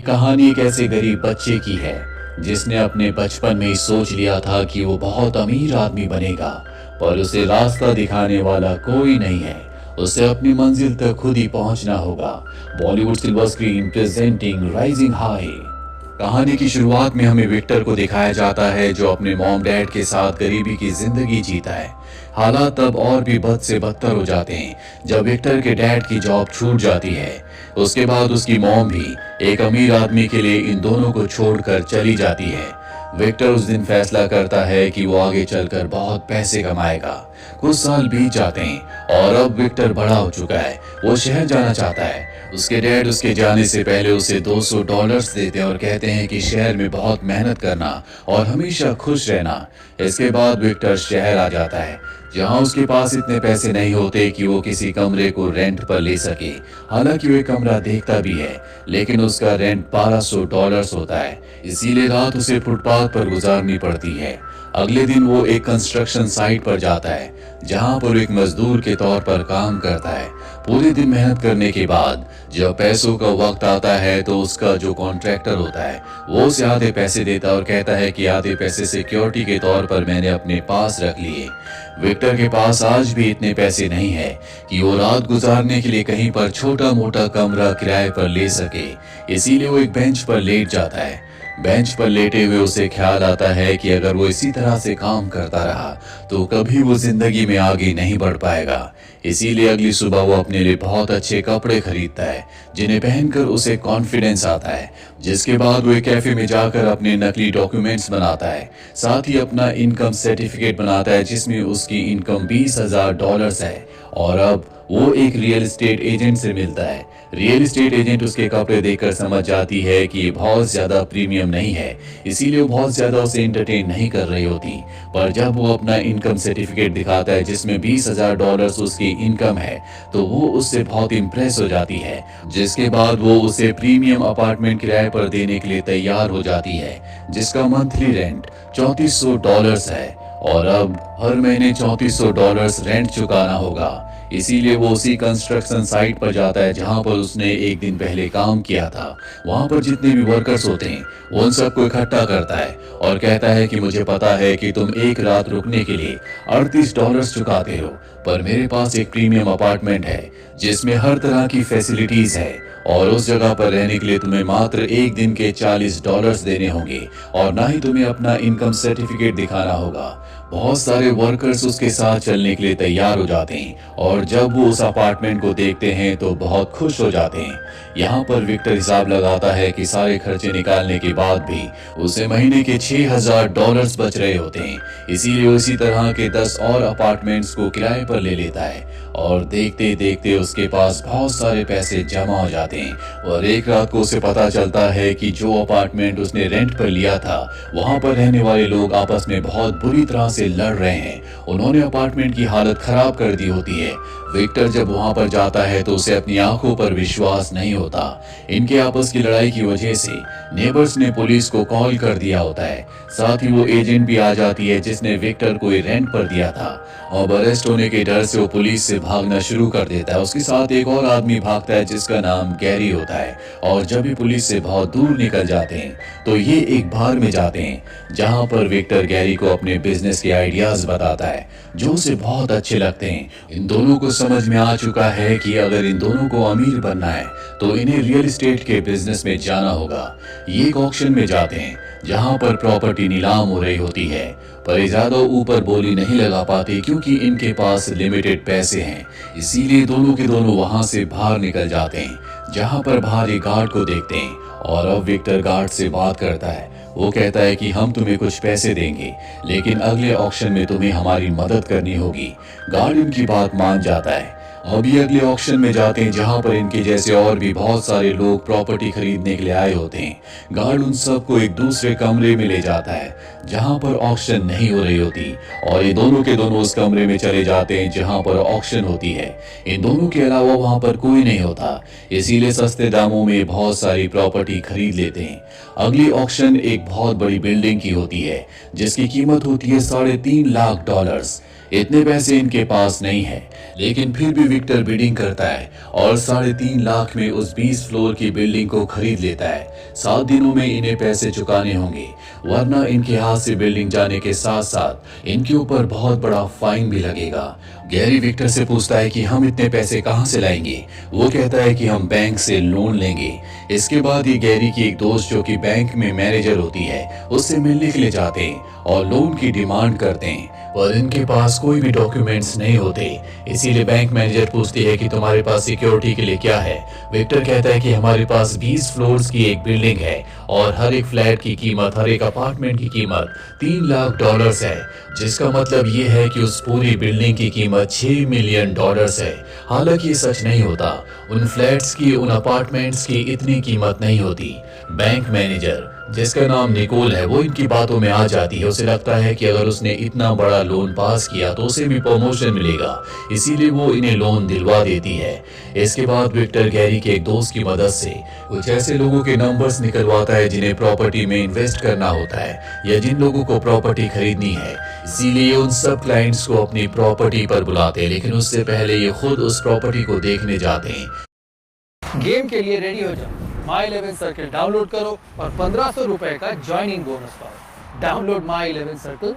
कहानी एक ऐसे गरीब बच्चे की है जिसने अपने बचपन में ही सोच लिया था कि वो बहुत अमीर आदमी बनेगा, पर उसे रास्ता दिखाने वाला कोई नहीं है। उसे अपनी मंजिल तक खुद ही पहुंचना होगा। Bollywood silver screen presenting rising high. कहानी की शुरुआत में हमें विक्टर को दिखाया जाता है जो अपने मॉम डैड के साथ गरीबी की जिंदगी जीता है। हालात तब और भी बद से बदतर हो जाते हैं जब विक्टर के डैड की जॉब छूट जाती है। उसके बाद उसकी मॉम भी एक अमीर आदमी के लिए इन दोनों को छोड़कर चली जाती है। विक्टर उस दिन फैसला करता है कि वो आगे चलकर बहुत पैसे कमाएगा। कुछ साल बीत जाते हैं और अब विक्टर बड़ा हो चुका है। वो शहर जाना चाहता है। उसके डैड उसके जाने से पहले उसे $200 देते हैं और कहते हैं कि शहर में बहुत मेहनत करना और हमेशा खुश रहना। इसके बाद विक्टर शहर आ जाता है जहां उसके पास इतने पैसे नहीं होते कि वो किसी कमरे को रेंट पर ले सके। हालांकि वो एक कमरा देखता भी है, लेकिन उसका रेंट $1200 होता है, इसीलिए रात उसे फुटपाथ पर गुजारनी पड़ती है। अगले दिन वो एक कंस्ट्रक्शन साइट पर जाता है जहां पर एक मजदूर के तौर पर काम करता है। पूरे दिन मेहनत करने के बाद जब पैसों का वक्त आता है तो उसका जो कॉन्ट्रैक्टर होता है वो उसे आधे पैसे देता है और कहता है कि आधे पैसे सिक्योरिटी के तौर पर मैंने अपने पास रख लिए। विक्टर के पास आज भी इतने पैसे नहीं है कि वो रात गुजारने के लिए कहीं पर छोटा मोटा कमरा किराए पर ले सके, इसीलिए वो एक बेंच पर लेट जाता है। बेंच पर लेटे हुए उसे ख्याल आता है कि अगर वो इसी तरह से काम करता रहा तो कभी वो जिंदगी में आगे नहीं बढ़ पाएगा। इसीलिए अगली सुबह वो अपने लिए बहुत अच्छे कपड़े खरीदता है जिन्हें पहनकर उसे कॉन्फिडेंस आता है। जिसके बाद वो एक कैफे में जाकर अपने नकली डॉक्यूमेंट्स बनाता है, साथ ही अपना इनकम सर्टिफिकेट बनाता है जिसमें उसकी इनकम $20,000 है। और अब वो एक रियल एस्टेट एजेंट से मिलता है। रियल एस्टेट एजेंट उसके कपड़े देखकर समझ जाती है कि ये बहुत ज्यादा प्रीमियम नहीं है, इसीलिए वो बहुत ज्यादा उसे एंटरटेन नहीं कर रही होती। पर जब वो अपना इनकम सर्टिफिकेट दिखाता है जिसमें $20,000 उसकी इनकम है तो वो उससे बहुत इम्प्रेस हो जाती है। जिसके बाद वो उसे प्रीमियम अपार्टमेंट किराए पर देने के लिए तैयार हो जाती है जिसका मंथली रेंट $3400 है और अब हर महीने $3400 रेंट चुकाना होगा। इसीलिए वो उसी कंस्ट्रक्शन साइट पर जाता है जहां पर उसने एक दिन पहले काम किया था। वहां पर जितने भी वर्कर्स होते हैं वो उन सबको इकट्ठा करता है और कहता है कि मुझे पता है कि तुम एक रात रुकने के लिए $38 चुकाते हो, पर मेरे पास एक प्रीमियम अपार्टमेंट है जिसमें हर तरह की फैसिलिटीज है और उस जगह पर रहने के लिए तुम्हें मात्र एक दिन के $40 देने होंगे और ना ही तुम्हें अपना इनकम सर्टिफिकेट दिखाना होगा। बहुत सारे वर्कर्स उसके साथ चलने के लिए तैयार हो जाते हैं और जब वो उस अपार्टमेंट को देखते हैं तो बहुत खुश हो जाते हैं। यहाँ पर विक्टर हिसाब लगाता है कि सारे खर्चे निकालने के बाद भी उसे महीने के $6000 बच रहे होते हैं, इसीलिए उसी तरह के 10 और अपार्टमेंट्स को किराए पर ले लेता है और देखते देखते उसके पास बहुत सारे पैसे जमा हो जाते हैं। और एक रात को उसे पता चलता है कि जो अपार्टमेंट उसने रेंट पर लिया था वहां पर रहने वाले लोग आपस में बहुत बुरी तरह से लड़ रहे हैं। उन्होंने अपार्टमेंट की हालत खराब कर दी होती है। विक्टर जब वहां पर जाता है तो उसे अपनी आंखों पर विश्वास नहीं होता। इनके आपस की लड़ाई की वजह से नेबर्स ने पुलिस को कॉल कर दिया होता है। साथ ही वो एजेंट भी आ जाती है जिसने विक्टर को रेंट पर दिया था और अरेस्ट होने के डर से वो पुलिस से भागना शुरू कर देता है। उसके साथ एक और आदमी भागता है जिसका नाम गैरी होता है और जब भी पुलिस से बहुत दूर निकल जाते हैं तो ये एक बार में जाते हैं जहां पर विक्टर गैरी को अपने बिजनेस के आइडियाज बताता है जो उसे बहुत अच्छे लगते हैं। इन दोनों को समझ में आ चुका है कि अगर इन दोनों को अमीर बनना है तो इन्हें रियल एस्टेट के बिजनेस में जाना होगा। ये एक ऑक्शन में जाते हैं जहां पर प्रॉपर्टी नीलाम हो रही होती है, पर ये ज्यादा ऊपर बोली नहीं लगा पाते क्योंकि इनके पास लिमिटेड पैसे हैं। इसीलिए दोनों के दोनों वहां से बाहर निकल जाते हैं जहां पर बाहर एक गार्ड को देखते हैं और अब विक्टर गार्ड से बात करता है। वो कहता है कि हम तुम्हें कुछ पैसे देंगे लेकिन अगले ऑक्शन में तुम्हें हमारी मदद करनी होगी। गार्ड इनकी बात मान जाता है। अभी अगले ऑक्शन में जाते हैं जहां पर इनके जैसे और भी बहुत सारे लोग प्रॉपर्टी खरीदने के लिए आए होते हैं। गार्ड उन सबको एक दूसरे कमरे में ले जाता है जहां पर ऑक्शन नहीं हो रही होती और ये दोनों के दोनों उस कमरे में चले जाते हैं जहां पर ऑक्शन होती है। इन दोनों के अलावा वहां पर कोई नहीं होता, इसीलिए सस्ते दामों में बहुत सारी प्रॉपर्टी खरीद लेते हैं। अगली ऑक्शन एक बहुत बड़ी बिल्डिंग की होती है जिसकी कीमत होती है $3.5 लाख। इतने पैसे इनके पास नहीं है, लेकिन फिर भी विक्टर बिडिंग करता है और 3.5 लाख में उस 20 फ्लोर की बिल्डिंग को खरीद लेता है। 7 दिनों में इन्हें पैसे चुकाने होंगे, वरना इनके हाथ से बिल्डिंग जाने के साथ साथ इनके ऊपर बहुत बड़ा फाइन भी लगेगा। गैरी विक्टर से पूछता है कि हम इतने पैसे कहाँ से लाएंगे। वो कहता है कि हम बैंक से लोन लेंगे। इसके बाद ये गैरी की एक दोस्त जो कि बैंक में मैनेजर होती है उससे मिलने के लिए जाते हैं और लोन की डिमांड करते हैं, और इनके पास कोई भी डॉक्यूमेंट्स नहीं होते। इसीलिए बैंक मैनेजर पूछती है कि तुम्हारे पास सिक्योरिटी के लिए क्या है। विक्टर कहता है कि हमारे पास 20 फ्लोर्स की एक बिल्डिंग है और हर एक फ्लैट की कीमत, हर एक अपार्टमेंट की कीमत $3 लाख है, जिसका मतलब ये है कि उस पूरी बिल्डिंग की कीमत $6 मिलियन है। हालांकि ये सच नहीं होता, उन फ्लैट्स की, उन अपार्टमेंट्स की इतनी कीमत नहीं होती। बैंक मैनेजर जिसका नाम निकोल है वो इनकी बातों में आ जाती है। उसे लगता है कि अगर उसने इतना बड़ा लोन पास किया तो उसे भी प्रमोशन मिलेगा, इसीलिए वो इन्हें लोन दिलवा देती है। इसके बाद विक्टर गैरी के एक दोस्त की मदद से कुछ ऐसे लोगों के नंबर्स निकलवाता है जिन्हें प्रॉपर्टी में इन्वेस्ट करना होता है या जिन लोगों को प्रॉपर्टी खरीदनी है। इसीलिए उन सब क्लाइंट्स को अपनी प्रॉपर्टी पर बुलाते हैं, लेकिन उससे पहले ये खुद उस प्रॉपर्टी को देखने जाते हैं। गेम के लिए रेडी हो जाओ। माई 11 सर्कल डाउनलोड करो और 1500 रुपए का ज्वाइनिंग बोनस पाओ। Download my 11 circle.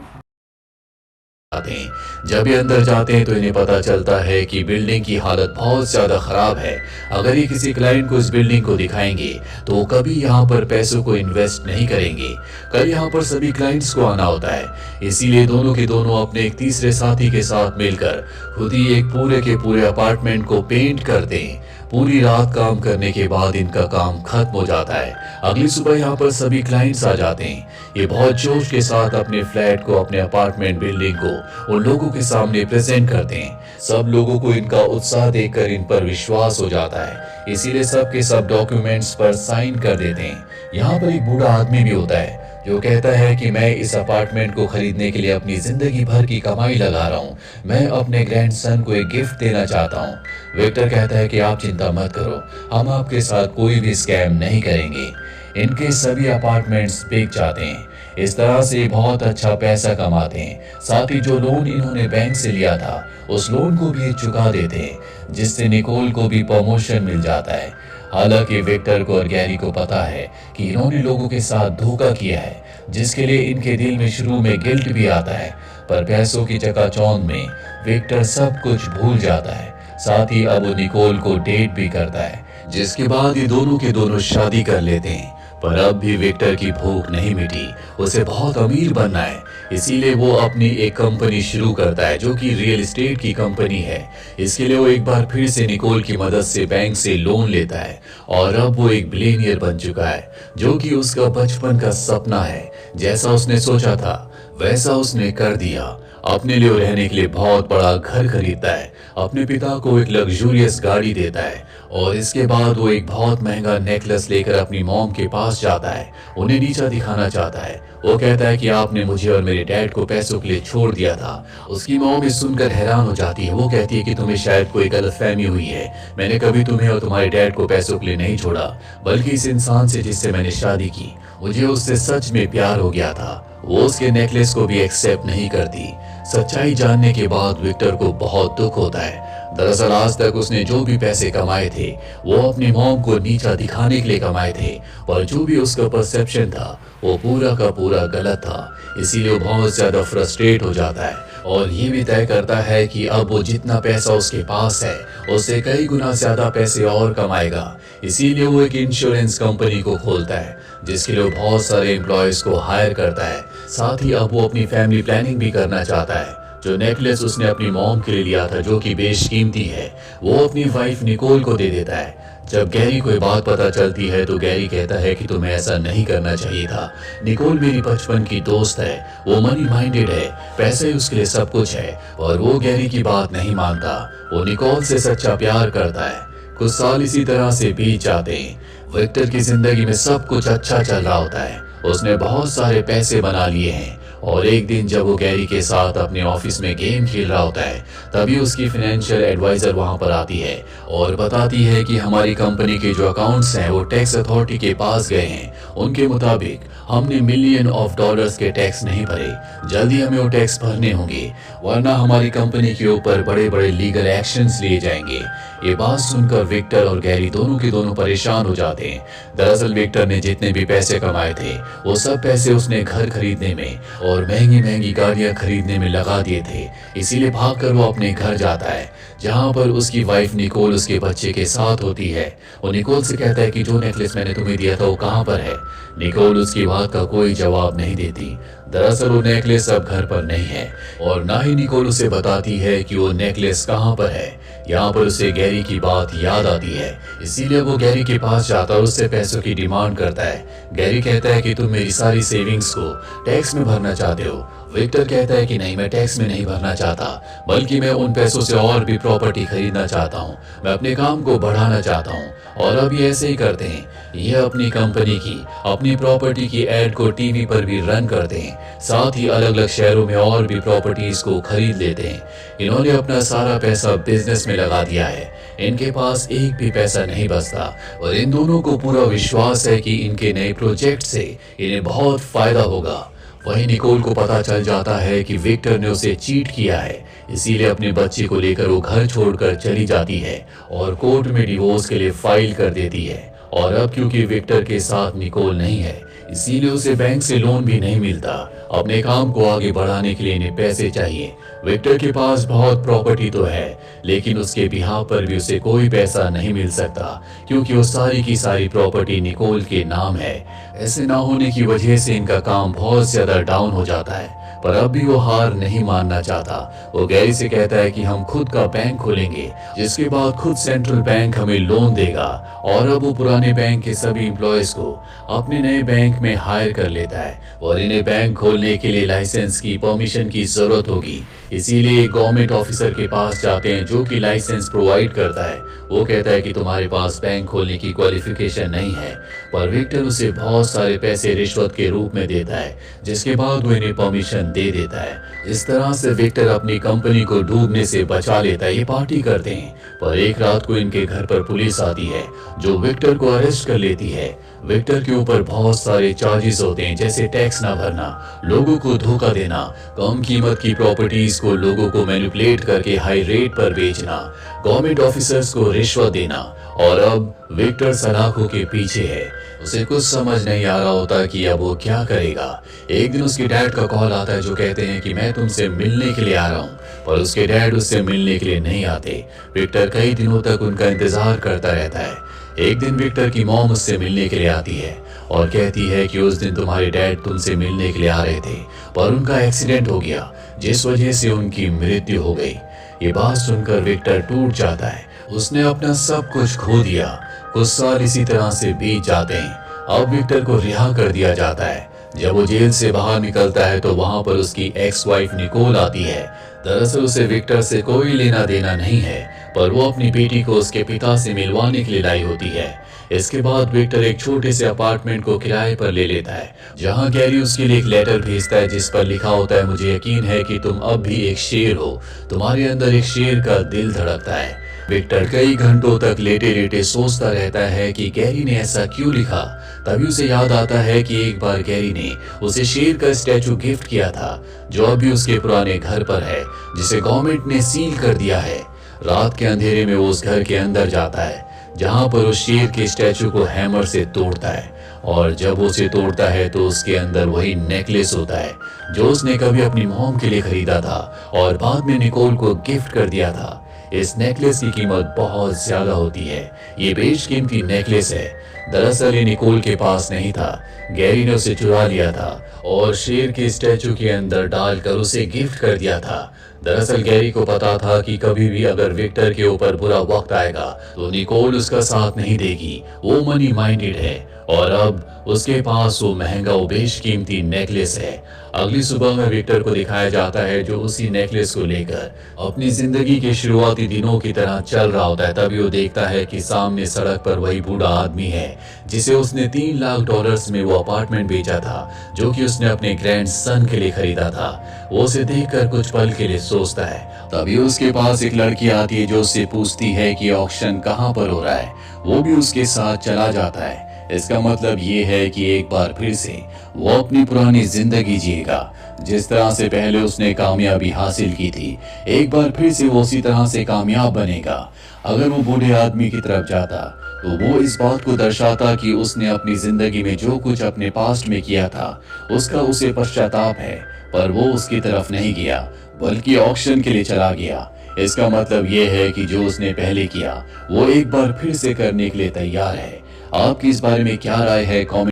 जब ये अंदर जाते हैं तो इन्हें पता चलता है कि बिल्डिंग की हालत बहुत ज्यादा खराब है। अगर ये किसी क्लाइंट को इस बिल्डिंग को दिखाएंगे तो वो कभी यहाँ पर पैसों को इन्वेस्ट नहीं करेंगे। कल यहाँ पर सभी क्लाइंट्स को आना होता है, इसीलिए दोनों के दोनों अपने एक तीसरे साथी के साथ मिलकर खुद ही एक पूरे के पूरे अपार्टमेंट को पेंट करते हैं। पूरी रात काम करने के बाद इनका काम खत्म हो जाता है। अगली सुबह यहाँ पर सभी क्लाइंट्स आ जाते हैं। ये बहुत जोश के साथ अपने फ्लैट को, अपने अपार्टमेंट बिल्डिंग को उन लोगों के सामने प्रेजेंट करते हैं। सब लोगों को इनका उत्साह देखकर इन पर विश्वास हो जाता है, इसीलिए सब के सब डॉक्यूमेंट्स पर साइन कर देते हैं। यहाँ पर एक बूढ़ा आदमी भी होता है जो कहता है कि मैं इस अपार्टमेंट को खरीदने के लिए अपनी जिंदगी भर की कमाई लगा रहा हूँ। मैं अपने ग्रैंडसन को एक गिफ्ट देना चाहता हूँ। विक्टर कहता है कि आप चिंता मत करो, हम आपके साथ कोई भी स्कैम नहीं करेंगे। इनके सभी अपार्टमेंट्स बिक जाते हैं। इस तरह से बहुत अच्छा पैसा कमाते हैं। साथ ही जो लोन इन्होंने बैंक से लिया था उस लोन को भी चुका देते हैं, जिससे निकोल को भी प्रमोशन मिल जाता है। हालांकि विक्टर को और गैरी को पता है कि इन्होंने लोगों के साथ धोखा किया है, जिसके लिए इनके दिल में शुरू में गिल्ट भी आता है, पर पैसों की चकाचौंध में विक्टर सब कुछ भूल जाता है। साथ ही अब वो निकोल को डेट भी करता है, जिसके बाद ये दोनों के दोनों शादी कर लेते हैं। पर अब भी विक्टर की भूख नहीं मिटी, उसे बहुत अमीर बनना है। इसीलिए वो अपनी एक कंपनी शुरू करता है जो कि रियल एस्टेट की कंपनी है। इसके लिए वो एक बार फिर से निकोल की मदद से बैंक से लोन लेता है और अब वो एक बिलियनियर बन चुका है, जो कि उसका बचपन का सपना है। जैसा उसने सोचा था वैसा उसने कर दिया। अपने लिए रहने के लिए बहुत बड़ा घर खरीदता है, अपने पिता को एक लग्जूरियस गाड़ी देता है और इसके बाद वो एक बहुत महंगा नेकलेस लेकर अपनी मॉम के पास जाता है। उन्हें नीचा दिखाना चाहता है। वो कहता है कि आपने मुझे और मेरे डैड को पैसों के लिए छोड़ दिया था। उसकी मॉम इस सुनकर हैरान हो जाती है। वो कहती है कि तुम्हें शायद कोई गलतफहमी हुई है, मैंने कभी तुम्हें और तुम्हारे डैड को पैसों के लिए नहीं छोड़ा, बल्कि इस इंसान से जिससे मैंने शादी की, मुझे उससे सच में प्यार हो गया था। वो उसके नेकलेस को भी एक्सेप्ट नहीं करती। सच्चाई जानने के बाद विक्टर को बहुत दुख होता है। दरअसल आज तक उसने जो भी पैसे कमाए थे वो अपनी मॉम को नीचा दिखाने के लिए कमाए थे, पर जो भी उसका परसेप्शन था वो पूरा का पूरा गलत था। इसीलिए वो बहुत ज्यादा फ्रस्ट्रेट हो जाता है और ये भी तय करता है कि अब वो जितना पैसा उसके पास है उससे कई गुना ज्यादा पैसे और कमाएगा। इसीलिए वो एक इंश्योरेंस कंपनी को खोलता है, जिसके लिए बहुत सारे एम्प्लॉयज को हायर करता है। साथ ही अब वो अपनी फैमिली प्लानिंग भी करना चाहता है। जो नेकलेस उसने अपनी मॉम के लिए लिया था, जो कि बेशकीमती है, वो अपनी वाइफ निकोल को दे देता है। जब गैरी को ये बात पता चलती है तो गैरी कहता है कि तुम्हें ऐसा नहीं करना चाहिए था। निकोल मेरी बचपन की दोस्त है, वो मनी माइंडेड है, पैसे उसके लिए सब कुछ है, और वो गैरी की बात नहीं मानता। वो निकोल से सच्चा प्यार करता है। कुछ साल इसी तरह से बीत जाते हैं। विक्टर की जिंदगी में सब कुछ अच्छा चल रहा होता है। उसने बहुत सारे पैसे बना लिए हैं और एक दिन जब वो गैरी के साथ अपने ऑफिस में गेम खेल रहा होता है, तभी उसकी फाइनेंशियल एडवाइजर वहां पर आती है और बताती है कि हमारी कंपनी के जो अकाउंट्स हैं वो टैक्स अथॉरिटी के पास गए हैं। उनके मुताबिक हमने मिलियन ऑफ डॉलर्स के टैक्स नहीं भरे, जल्दी हमें वो टैक्स भरने होंगे, वरना हमारी कंपनी के ऊपर बड़े बड़े लीगल एक्शंस लिए जाएंगे। ये बात सुनकर विक्टर और गैरी दोनों के दोनों परेशान हो जाते हैं। दरअसल विक्टर ने जितने भी पैसे कमाए थे वो सब पैसे उसने घर खरीदने में और महंगी महंगी गाड़ियां खरीदने में लगा दिए थे। इसीलिए भागकर वो अपने घर जाता है, जहां पर उसकी वाइफ निकोल उसके बच्चे के साथ होती है। वो निकोल से कहता है कि जो नेकलेस मैंने तुम्हें दिया था वो कहाँ पर है। निकोल उसकी बात का कोई जवाब नहीं देती। दरअसल वो नेकलेस अब घर पर नहीं है और ना ही निकोल उसे बताती है कि वो नेकलेस कहाँ पर है। यहाँ पर उसे गैरी की बात याद आती है, इसीलिए वो गैरी के पास जाता और उससे पैसों की डिमांड करता है। गैरी कहता है कि तुम मेरी सारी सेविंग्स को टैक्स में भरना चाहते हो। विक्टर कहता है कि नहीं, मैं टैक्स में नहीं भरना चाहता, बल्कि मैं उन पैसों से और भी प्रॉपर्टी खरीदना चाहता हूँ। मैं अपने काम को बढ़ाना चाहता हूँ। और अब ये ऐसे ही करते हैं, ये अपनी कंपनी की, अपनी प्रॉपर्टी की एड को टीवी पर भी रन करते हैं, साथ ही अलग अलग शहरों में और भी प्रॉपर्टीज को खरीद लेते हैं। इन्होंने अपना सारा पैसा बिजनेस में लगा दिया है, इनके पास एक भी पैसा नहीं बचता और इन दोनों को पूरा विश्वास है कि इनके नए प्रोजेक्ट से इन्हें बहुत फायदा होगा। वहीं निकोल को पता चल जाता है कि विक्टर ने उसे चीट किया है, इसीलिए अपने बच्चे को लेकर वो घर छोड़कर चली जाती है और कोर्ट में डिवोर्स के लिए फाइल कर देती है। और अब क्योंकि विक्टर के साथ निकोल नहीं है, इसीलिए उसे बैंक से लोन भी नहीं मिलता। अपने काम को आगे बढ़ाने के लिए इन्हें पैसे चाहिए। विक्टर के पास बहुत प्रॉपर्टी तो है, लेकिन उसके बिहाव पर भी उसे कोई पैसा नहीं मिल सकता, क्योंकि वो सारी की सारी प्रॉपर्टी निकोल के नाम है। ऐसे ना होने की वजह से इनका काम बहुत ज्यादा डाउन हो जाता है, पर अब भी वो हार नहीं मानना चाहता। वो गैरी से कहता है कि हम खुद का बैंक खोलेंगे, जिसके बाद खुद सेंट्रल बैंक हमें लोन देगा। और अब वो पुराने बैंक के सभी एम्प्लॉयज को अपने नए बैंक में हायर कर लेता है और इन्हें बैंक खोलने के लिए लाइसेंस की परमिशन की जरूरत होगी। इसीलिए एक गवर्नमेंट ऑफिसर के पास जाते हैं जो कि लाइसेंस प्रोवाइड करता है। वो कहता है कि तुम्हारे पास बैंक खोलने की क्वालिफिकेशन नहीं है, पर विक्टर उसे बहुत सारे पैसे रिश्वत के रूप में देता है, जिसके बाद वो इन्हें परमिशन दे देता है। इस तरह से विक्टर अपनी कंपनी को डूबने से बचा लेता है। ये पार्टी करते हैं, पर एक रात को इनके घर पर पुलिस आती है जो विक्टर को अरेस्ट कर लेती है। विक्टर के ऊपर बहुत सारे चार्जेस होते हैं, जैसे टैक्स ना भरना, लोगों को धोखा देना, कम कीमत की प्रॉपर्टीज को लोगों को मैनिपुलेट करके हाई रेट पर बेचना, गवर्नमेंट ऑफिसर्स को रिश्वत देना। और अब विक्टर सलाखों के पीछे है। उसे कुछ समझ नहीं आ रहा होता कि अब वो क्या करेगा। एक दिन उसके डैड का कॉल आता है जो कहते हैं कि मैं तुमसे मिलने के लिए आ रहा हूँ, पर उसके डैड उससे मिलने के लिए नहीं आते। विक्टर कई दिनों तक उनका इंतजार करता रहता है। एक दिन विक्टर की मॉम उससे मिलने के लिए आती है और कहती है कि उस दिन तुम्हारे डैड तुमसे मिलने के लिए आ रहे थे, पर उनका एक्सीडेंट हो गया, जिस वजह से उनकी मृत्यु हो गई। ये बात सुनकर विक्टर टूट जाता है। उसने अपना सब कुछ खो दिया। कुछ साल इसी तरह से बीत जाते हैं। अब विक्टर को रिहा कर दिया जाता है। जब वो जेल से बाहर निकलता है तो वहां पर उसकी एक्स वाइफ निकोल आती है। दरअसल उसे विक्टर से कोई लेना देना नहीं है, पर वो अपनी बेटी को उसके पिता से मिलवाने के लिए लाई होती है। इसके बाद विक्टर एक छोटे से अपार्टमेंट को किराए पर ले लेता है, जहां गैरी उसके लिए एक लेटर भेजता है जिस पर लिखा होता है, मुझे यकीन है कि तुम अब भी एक शेर हो, तुम्हारे अंदर एक शेर का दिल धड़कता है। विक्टर कई घंटों तक लेटे लेटे सोचता रहता है कि गैरी ने ऐसा क्यों लिखा। तभी उसे याद आता है कि एक बार गैरी ने उसे शेर का स्टैचू गिफ्ट किया था, जो अभी उसके पुराने घर पर है, जिसे गवर्नमेंट ने सील कर दिया है। रात के अंधेरे में वो उस घर के अंदर जाता है, जहां पर उस शेर के स्टैचू को हैमर से तोड़ता है। और जब उसे तोड़ता है तो उसके अंदर वही नेकलेस होता है जो उसने कभी अपनी मॉम के लिए खरीदा था और बाद में निकोल को गिफ्ट कर दिया था। इस नेकलेस की कीमत बहुत ज्यादा होती है। ये बेशकीमती नेकलेस है। दरअसल ये निकोल के पास नहीं था, गैरी ने उसे चुरा लिया था और शेर के स्टैचू के अंदर डालकर उसे गिफ्ट कर दिया था। दरअसल गैरी को पता था कि कभी भी अगर विक्टर के ऊपर बुरा वक्त आएगा तो निकोल उसका साथ नहीं देगी। वो मनी माइंडेड है और अब उसके पास वो महंगा वो बेशकीमती नेकलेस है। अगली सुबह में विक्टर को दिखाया जाता है जो उसी नेकलेस को लेकर अपनी जिंदगी के शुरुआती दिनों की तरह चल रहा होता है। तभी वो देखता है कि सामने सड़क पर वही बूढ़ा आदमी है जिसे उसने $3 लाख में वो अपार्टमेंट बेचा था जो कि उसने अपने ग्रैंड सन के लिए खरीदा था। वो उसे देखकर कुछ पल के लिए सोचता है। तभी उसके पास एक लड़की आती है जो उससे पूछती है कि ऑक्शन कहाँ पर हो रहा है। वो भी उसके साथ चला जाता है। इसका मतलब ये है कि एक बार फिर से वो अपनी पुरानी जिंदगी जिएगा जिस तरह से पहले उसने कामयाबी हासिल की थी। एक बार फिर से वो उसी तरह से कामयाब बनेगा। अगर वो बूढ़े आदमी की तरफ जाता तो वो इस बात को दर्शाता कि उसने अपनी जिंदगी में जो कुछ अपने पास्ट में किया था उसका उसे पश्चाताप है, पर वो उसकी तरफ नहीं गया बल्कि ऑक्शन के लिए चला गया। इसका मतलब ये है कि जो उसने पहले किया वो एक बार फिर से करने के लिए तैयार है। आपकी इस बारे में क्या राय है? कमेंट